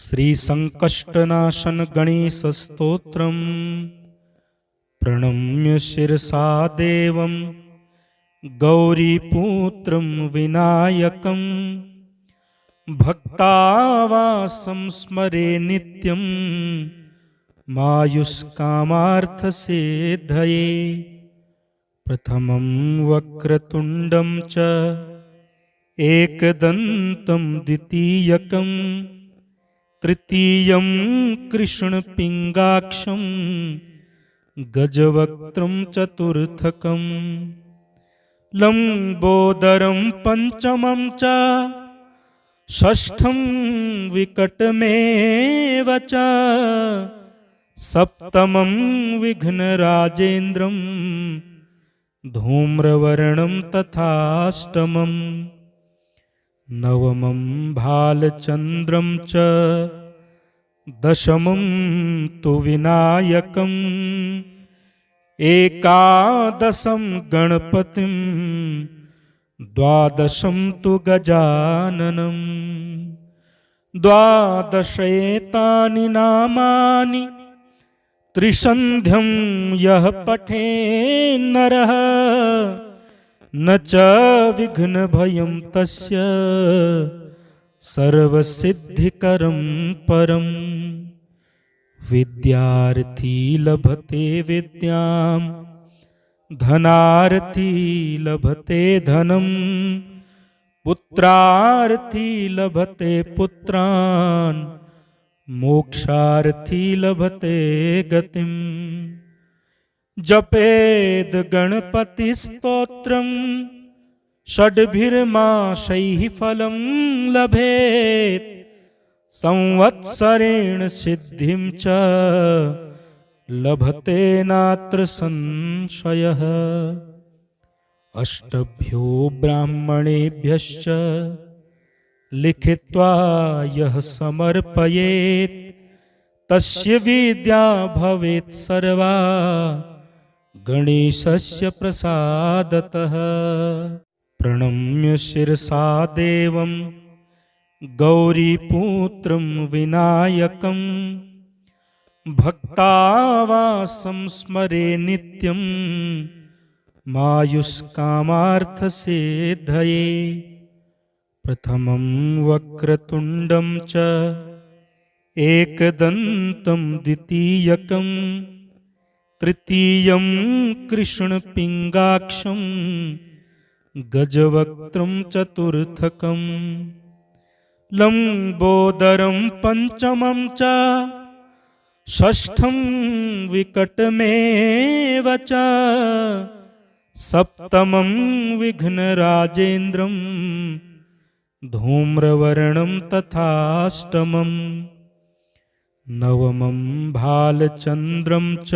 श्रीसङ्कष्टनाशन गणेशस्तोत्रम् प्रणम्य शिरसा देवं गौरीपुत्रं विनायकं भक्तावासं स्मरे नित्यं मायुष्कामार्थसिद्धये। प्रथमं वक्रतुण्डं च एकदन्तं द्वितीयकं तृतीयं कृष्णपिङ्गाक्षं गजवक्त्रं चतुर्थकं लम्बोदरं पंचमं च षष्ठं विकटमेव च सप्तमं विघ्नराजेन्द्रं धूम्रवर्णं तथाष्टमं नवमं भालचन्द्रं च दशमं तु विनायकम् एकादशं गणपतिं द्वादशं तु गजाननं। द्वादशैतानि नामानि त्रिसन्ध्यं यः पठेन्नरः न च विघ्नभयं तस्य सर्वसिद्धिकरं परम्। विद्यार्थी लभते विद्यां धनार्थी लभते धनं पुत्रार्थी लभते पुत्रान् मोक्षार्थी लभते गतिम्। जपेद गणपति स्तोत्रं षड्भिर्मासैः फलं लभेत् संवत्सरेण सिद्धिं च लभते नात्र संशयः। अष्टभ्यो ब्राह्मणेभ्यश्च लिखित्वा यः समर्पयेत् तस्य विद्या भवेत् सर्वा गणेशस्य प्रसादतः। प्रणम्य शिरसा देवं गौरीपुत्रं विनायकं भक्तावासं स्मरे नित्यं मायुष्कामार्थसिद्धये। प्रथमं वक्रतुण्डं च एकदन्तं द्वितीयकं तृतीयं कृष्णपिङ्गाक्षं गजवक्त्रं चतुर्थकं लम्बोदरं पंचमं च षष्ठं विकटमेव च सप्तमं विघ्नराजेन्द्रं धूम्रवर्णं तथाष्टमं नवमं भालचन्द्रं च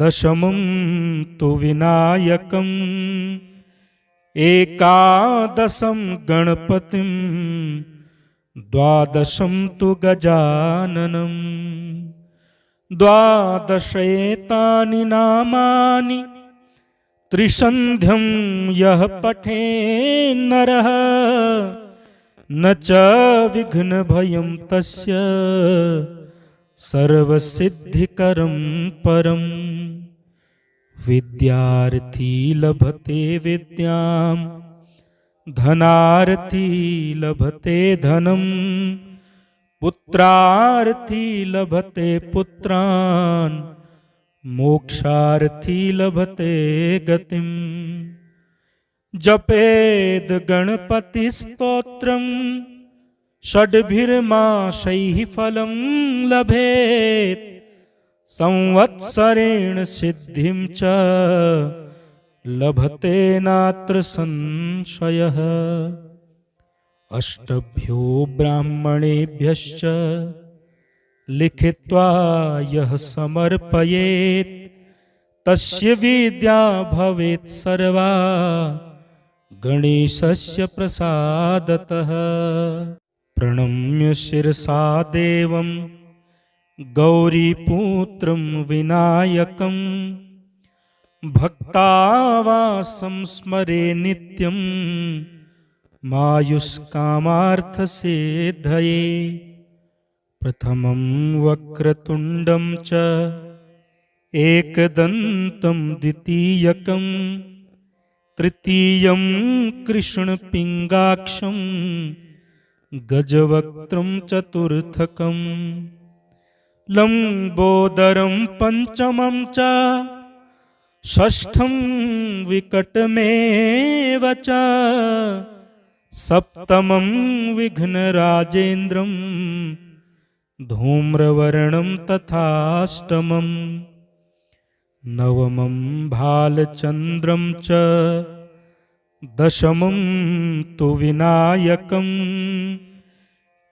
दशमं तु विनायकम् एकादशं गणपतिं द्वादशं तु गजाननं। द्वादशैतानि नामानि त्रिसन्ध्यं यः पठेन्नरः न च विघ्नभयं तस्य सर्वसिद्धिकरं परम्। विद्यार्थी लभते विद्यां धनार्थी लभते धनं पुत्रार्थी लभते पुत्रान् मोक्षार्थी लभते गतिम्। जपेद गणपति स्तोत्रं षड्भिर्मासैः फलं लभेत् संवत्सरेण सिद्धिं च लभते नात्र संशयः। अष्टभ्यो ब्राह्मणेभ्यश्च लिखित्वा यः समर्पयेत् तस्य विद्या भवेत् सर्वा गणेशस्य प्रसादतः। प्रणम्य शिरसा देवं गौरीपुत्रं विनायकं भक्तावासं स्मरे नित्यं मायुष्कामार्थसिद्धये प्रथमं वक्रतुण्डं च एकदन्तं द्वितीयकं तृतीयं कृष्णपिङ्गाक्षं गजवक्त्रं चतुर्थकं लम्बोदरं पञ्चमं च षष्ठं विकटमेव च सप्तमं विघ्नराजेन्द्रं धूम्रवर्णं तथाष्टमं नवमं भालचन्द्रं च दशमं तु विनायकम्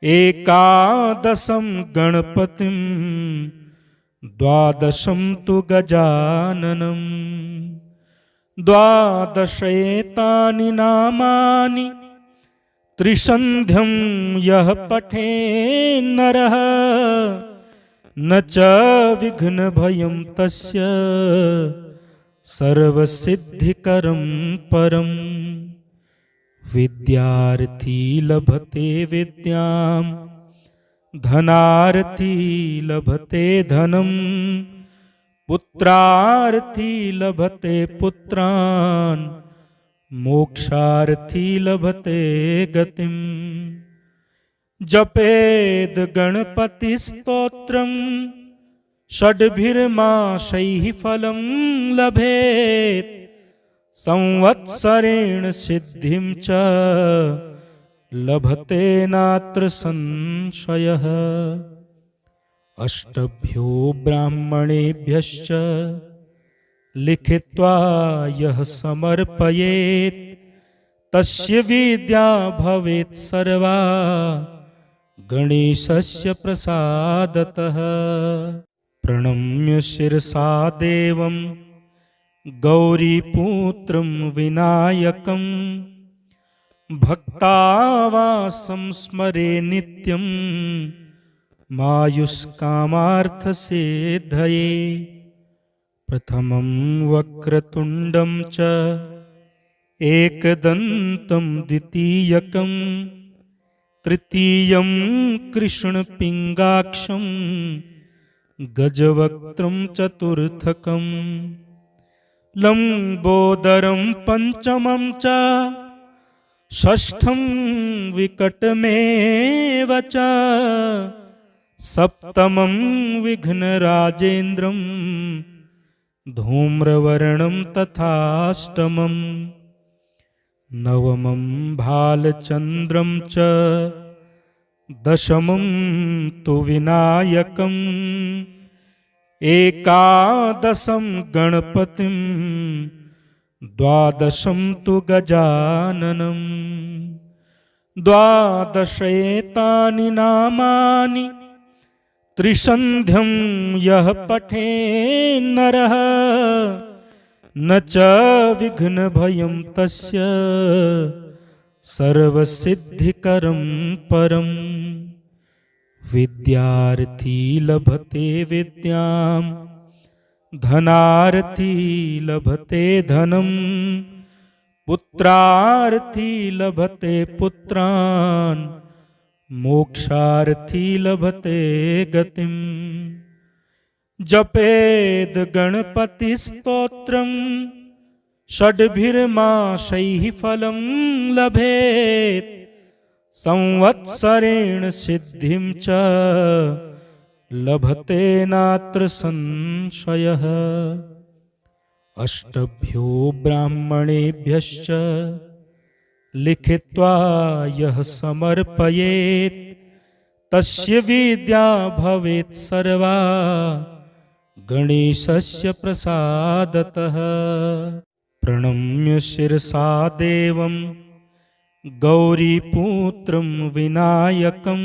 एकादशं गणपतिं द्वादशं तु गजाननं द्वादशैतानि नामानि त्रिसन्ध्यं यः पठेन्नरः न च विघ्नभयं तस्य सर्वसिद्धिकरं परम् विद्यार्थी लभते विद्यां धनार्थी लभते धनं पुत्रार्थी लभते पुत्रान् मोक्षार्थी लभते गतिम् जपेद गणपतिस्तोत्रं षड्भिर्मासैः फलं लभेत् संवत्सरेण सिद्धिं च लभते नात्र संशयः अष्टभ्यो ब्राह्मणेभ्यश्च लिखित्वा यः समर्पयेत् तस्य विद्या भवेत् सर्वा गणेशस्य प्रसादतः प्रणम्य शिरसा देवं गौरीपुत्रं विनायकं भक्तावासं स्मरे नित्यं मायुष्कामार्थसिद्धये प्रथमं वक्रतुण्डं च एकदन्तं द्वितीयकं तृतीयं कृष्णपिङ्गाक्षं गजवक्त्रं चतुर्थकं लम्बोदरं पञ्चमं च षष्ठं विकटमेव च सप्तमं विघ्नराजेन्द्रं धूम्रवर्णं तथाष्टमं नवमं भालचन्द्रं च दशमं तु विनायकम् एकादशं गणपतिं द्वादशं तु गजाननं द्वादशैतानि नामानि त्रिसन्ध्यं यः पठेन्नरः न च विघ्नभयं तस्य सर्वसिद्धिकरं परम् विद्यार्थी लभते विद्यां धनार्थी लभते धनं पुत्रार्थी लभते पुत्रान् मोक्षार्थी लभते गतिम् जपेद गणपतिस्तोत्रं षड्भिर्मासैः फलं लभेत् संवत्सरेण सिद्धिं च लभते नात्र संशयः अष्टभ्यो ब्राह्मणेभ्यश्च लिखित्वा यः समर्पयेत् तस्य विद्या भवेत् सर्वा गणेशस्य प्रसादतः प्रणम्य शिरसा देवं गौरीपुत्रं विनायकं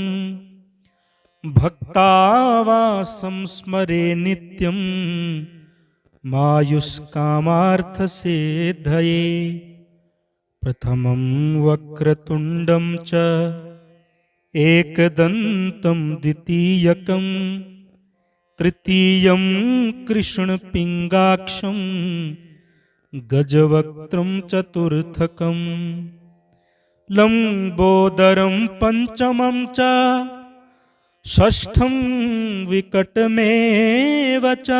भक्तावासं स्मरे नित्यं मायुष्कामार्थसिद्धये प्रथमं वक्रतुण्डं च एकदन्तं द्वितीयकं तृतीयं कृष्णपिङ्गाक्षं गजवक्त्रं चतुर्थकं लंबोदरं पंचमं च षष्ठं विकटमेव च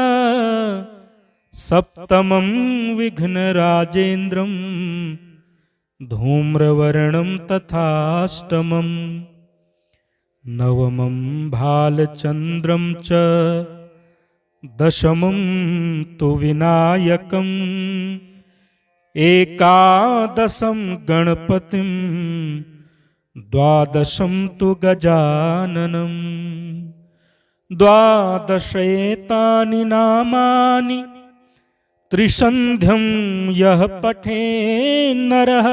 सप्तमं विघ्नराजेन्द्रं धूम्रवर्णं तथाष्टमं नवमं भालचन्द्रं च दशमं तु विनायकम् एकादशं गणपतिं द्वादशं तु गजाननं द्वादशेतानि नामानि त्रिसन्ध्यं यः पठेन्नरः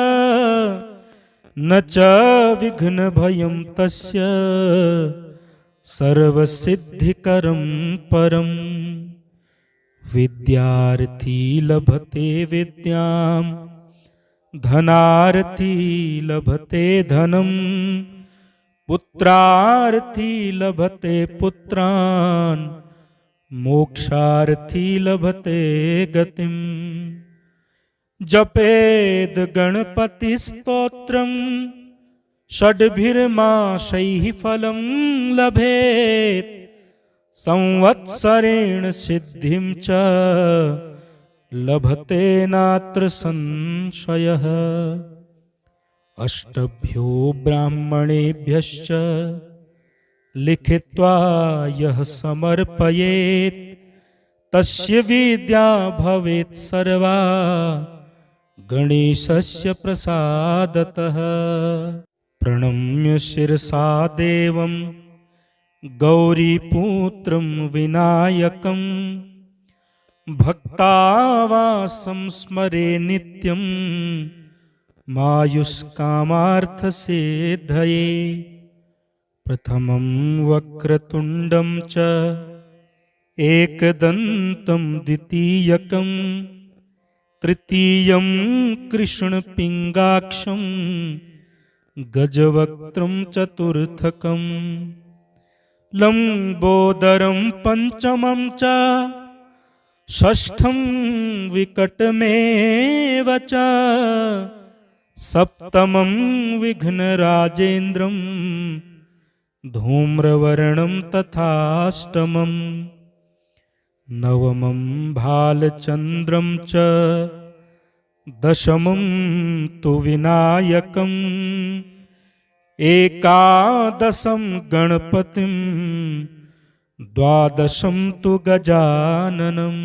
न च विघ्नभयं तस्य सर्वसिद्धिकरं परम् विद्यार्थी लभते विद्यां धनार्थी लभते धनं पुत्रार्थी लभते पुत्रान् मोक्षार्थी लभते गतिम् जपेद गणपतिस्तोत्रं षड्भिर्मासैः फलं लभेत् संवत्सरेण सिद्धिं च लभते नात्र संशयः अष्टभ्यो ब्राह्मणेभ्यश्च लिखित्वा यः समर्पयेत् तस्य विद्या भवेत् सर्वा गणेशस्य प्रसादतः प्रणम्य शिरसा देवं गौरीपुत्रं विनायकं भक्तावासं स्मरे नित्यं मायुष्कामार्थसिद्धये प्रथमं वक्रतुण्डं च एकदन्तं द्वितीयकं तृतीयं कृष्णपिङ्गाक्षं गजवक्त्रं चतुर्थकं लंबोदरं पंचमं च षष्ठं विकटमेव च सप्तमं विघ्नराजेन्द्रं धूम्रवर्णं तथाष्टमं नवमं भालचन्द्रं च दशमं तु विनायकम् एकादशं गणपतिं द्वादशं तु गजाननं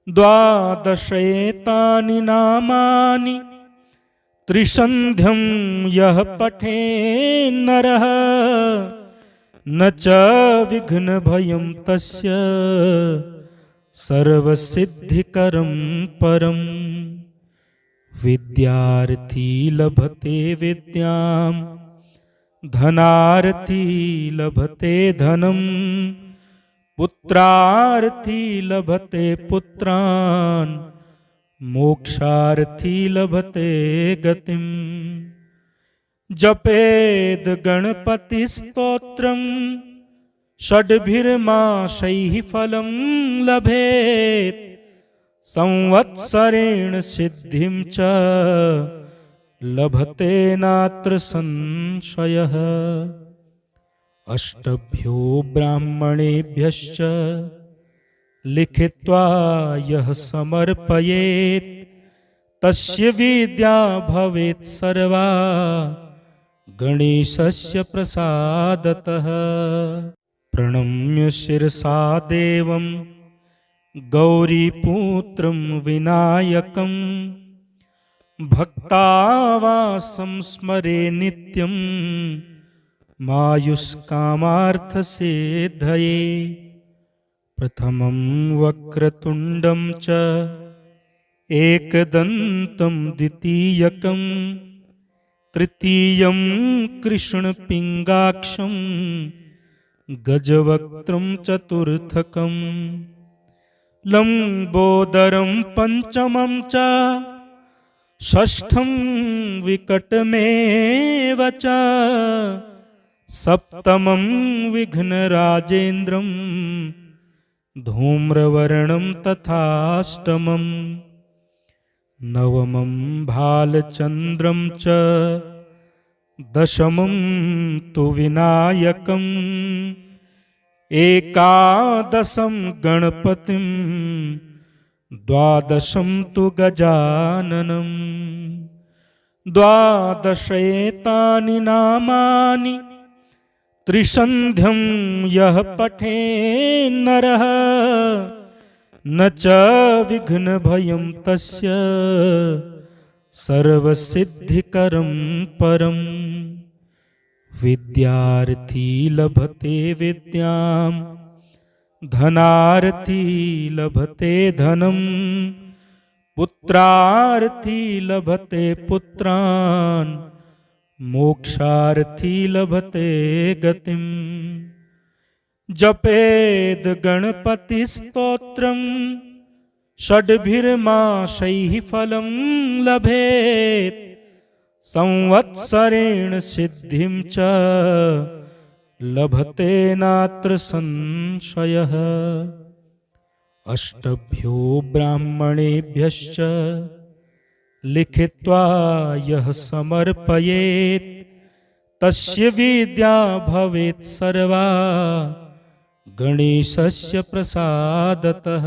द्वादशेतानि नामानि त्रिसन्ध्यं यः पठेन्नरः न च विघ्नभयं तस्य सर्वसिद्धिकरं परम् विद्यार्थी लभते विद्यां धनार्थी लभते धनं पुत्रार्थी लभते पुत्रान् मोक्षार्थी लभते गतिम् जपेद गणपतिस्तोत्रं षड्भिर्मासैः फलं लभेत् संवत्सरेण सिद्धिं च लभते नात्र संशयः अष्टभ्यो ब्राह्मणेभ्यश्च लिखित्वा यः समर्पयेत् तस्य विद्या भवेत् सर्वा गणेशस्य प्रसादतः प्रणम्य शिरसा देवं गौरीपुत्रं विनायकं भक्तावासं स्मरे नित्यं मायुष्कामार्थसिद्धये प्रथमं वक्रतुण्डं च एकदन्तं द्वितीयकं तृतीयं कृष्णपिङ्गाक्षं गजवक्त्रं चतुर्थकं लंबोदरं पंचमं च षष्ठं विकटमेव च सप्तमं विघ्नराजेन्द्रं धूम्रवर्णं तथाष्टमं नवमं भालचन्द्रं च दशमं तु विनायकम् एकादशं गणपतिं द्वादशं तु गजाननं द्वादशैतानि नामानि त्रिसन्ध्यं यः पठेन्नरः न च विघ्नभयं तस्य सर्वसिद्धिकरं परम् विद्यार्थी लभते विद्यां धनार्थी लभते धनं पुत्रार्थी लभते पुत्रान् मोक्षार्थी लभते गतिम् जपेद गणपति स्तोत्रं षड्भिर्मासैः फलं लभेत् संवत्सरेण सिद्धिं च लभते नात्र संशयः अष्टभ्यो ब्राह्मणेभ्यश्च लिखित्वा यः समर्पयेत् तस्य विद्या भवेत् सर्वा गणेशस्य प्रसादतः।